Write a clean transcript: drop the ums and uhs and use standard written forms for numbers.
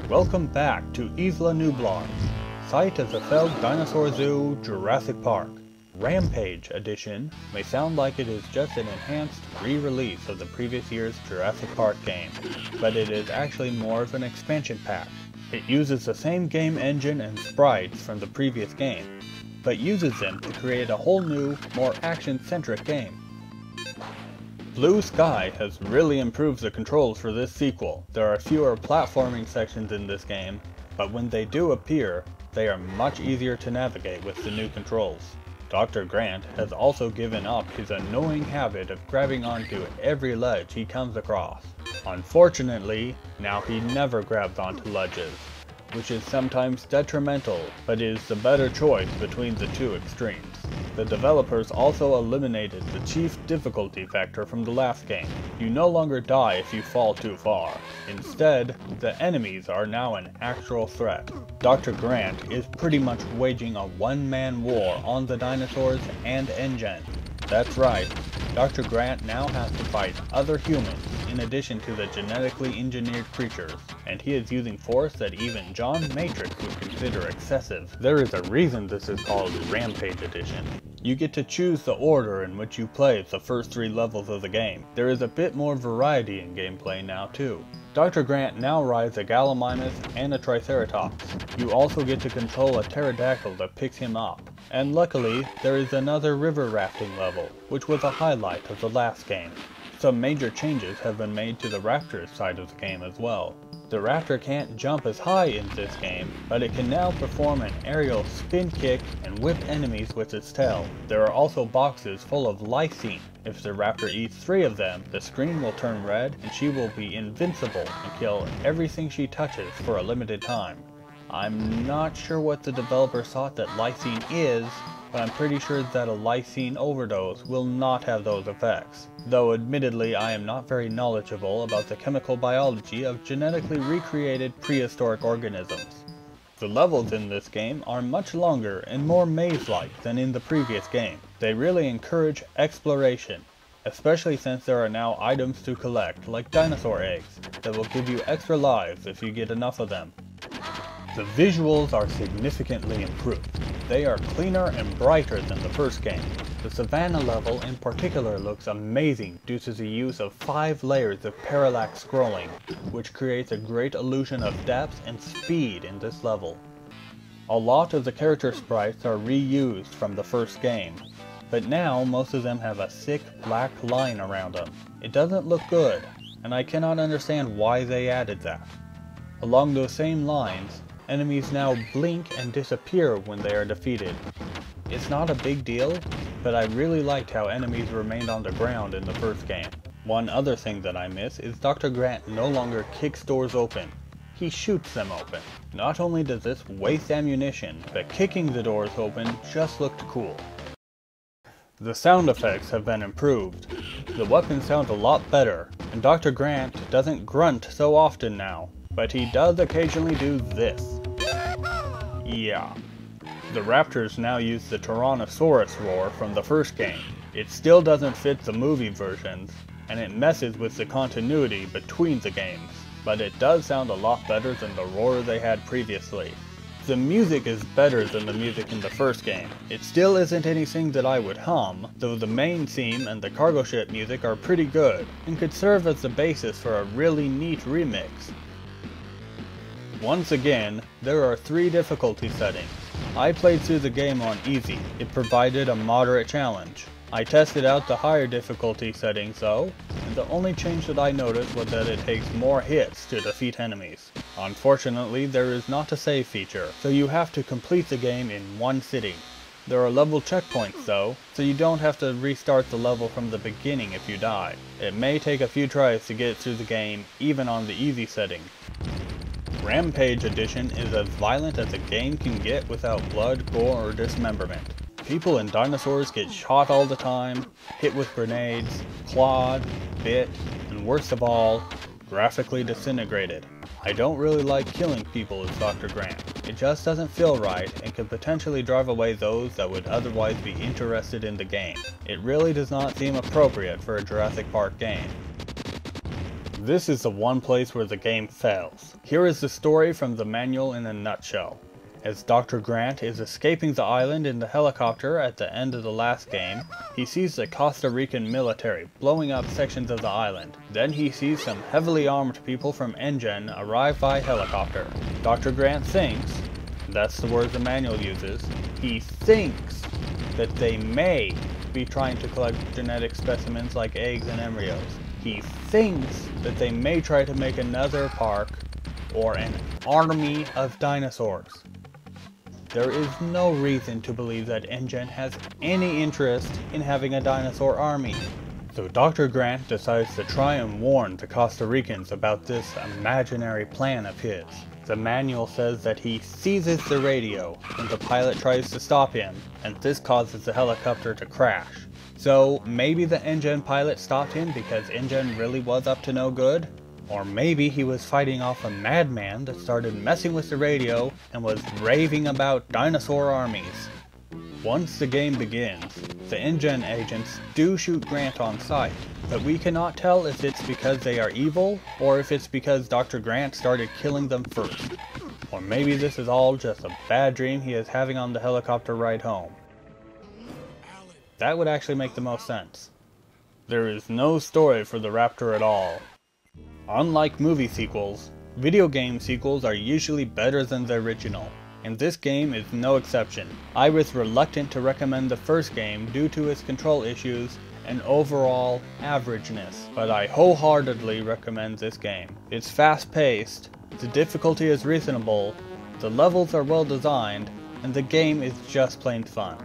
Welcome back to Isla Nublar, site of the failed dinosaur zoo Jurassic Park. Rampage Edition may sound like it is just an enhanced re-release of the previous year's Jurassic Park game, but it is actually more of an expansion pack. It uses the same game engine and sprites from the previous game, but uses them to create a whole new, more action-centric game. Blue Sky has really improved the controls for this sequel. There are fewer platforming sections in this game, but when they do appear, they are much easier to navigate with the new controls. Dr. Grant has also given up his annoying habit of grabbing onto every ledge he comes across. Unfortunately, now he never grabs onto ledges, which is sometimes detrimental, but is the better choice between the two extremes. The developers also eliminated the chief difficulty factor from the last game. You no longer die if you fall too far. Instead, the enemies are now an actual threat. Dr. Grant is pretty much waging a one-man war on the dinosaurs and engine. That's right, Dr. Grant now has to fight other humans in addition to the genetically engineered creatures, and he is using force that even John Matrix would consider excessive. There is a reason this is called Rampage Edition. You get to choose the order in which you play the first 3 levels of the game. There is a bit more variety in gameplay now too. Dr. Grant now rides a Gallimimus and a Triceratops. You also get to control a pterodactyl that picks him up. And luckily, there is another river rafting level, which was a highlight of the last game. Some major changes have been made to the Raptor's side of the game as well. The Raptor can't jump as high in this game, but it can now perform an aerial spin kick and whip enemies with its tail. There are also boxes full of lysine. If the Raptor eats 3 of them, the screen will turn red and she will be invincible and kill everything she touches for a limited time. I'm not sure what the developers thought that lysine is, but I'm pretty sure that a lysine overdose will not have those effects. Though admittedly I am not very knowledgeable about the chemical biology of genetically recreated prehistoric organisms. The levels in this game are much longer and more maze-like than in the previous game. They really encourage exploration, especially since there are now items to collect like dinosaur eggs that will give you extra lives if you get enough of them. The visuals are significantly improved. They are cleaner and brighter than the first game. The Savannah level in particular looks amazing due to the use of 5 layers of parallax scrolling, which creates a great illusion of depth and speed in this level. A lot of the character sprites are reused from the first game, but now most of them have a thick black line around them. It doesn't look good, and I cannot understand why they added that. Along those same lines, enemies now blink and disappear when they are defeated. It's not a big deal, but I really liked how enemies remained on the ground in the first game. One other thing that I miss is Dr. Grant no longer kicks doors open. He shoots them open. Not only does this waste ammunition, but kicking the doors open just looked cool. The sound effects have been improved. The weapons sound a lot better, and Dr. Grant doesn't grunt so often now, but he does occasionally do this. Yeah. The Raptors now use the Tyrannosaurus roar from the first game. It still doesn't fit the movie versions, and it messes with the continuity between the games, but it does sound a lot better than the roar they had previously. The music is better than the music in the first game. It still isn't anything that I would hum, though the main theme and the cargo ship music are pretty good, and could serve as the basis for a really neat remix. Once again, there are 3 difficulty settings. I played through the game on easy. It provided a moderate challenge. I tested out the higher difficulty settings though, and the only change that I noticed was that it takes more hits to defeat enemies. Unfortunately, there is not a save feature, so you have to complete the game in one sitting. There are level checkpoints though, so you don't have to restart the level from the beginning if you die. It may take a few tries to get through the game, even on the easy setting. Rampage Edition is as violent as a game can get without blood, gore, or dismemberment. People and dinosaurs get shot all the time, hit with grenades, clawed, bit, and worst of all, graphically disintegrated. I don't really like killing people as Dr. Grant. It just doesn't feel right and could potentially drive away those that would otherwise be interested in the game. It really does not seem appropriate for a Jurassic Park game. This is the one place where the game fails. Here is the story from the manual in a nutshell. As Dr. Grant is escaping the island in the helicopter at the end of the last game, he sees the Costa Rican military blowing up sections of the island. Then he sees some heavily armed people from Engine arrive by helicopter. Dr. Grant thinks, that's the word the manual uses, he thinks that they may be trying to collect genetic specimens like eggs and embryos. He thinks that they may try to make another park or an army of dinosaurs. There is no reason to believe that Engine has any interest in having a dinosaur army. So Dr. Grant decides to try and warn the Costa Ricans about this imaginary plan of his. The manual says that he seizes the radio when the pilot tries to stop him, and this causes the helicopter to crash. So maybe the Engine pilot stopped him because Engine really was up to no good? Or maybe he was fighting off a madman that started messing with the radio and was raving about dinosaur armies. Once the game begins, the Engine agents do shoot Grant on sight, but we cannot tell if it's because they are evil or if it's because Dr. Grant started killing them first. Or maybe this is all just a bad dream he is having on the helicopter ride home. That would actually make the most sense. There is no story for the Raptor at all. Unlike movie sequels, video game sequels are usually better than the original, and this game is no exception. I was reluctant to recommend the first game due to its control issues and overall averageness, but I wholeheartedly recommend this game. It's fast-paced, the difficulty is reasonable, the levels are well designed, and the game is just plain fun.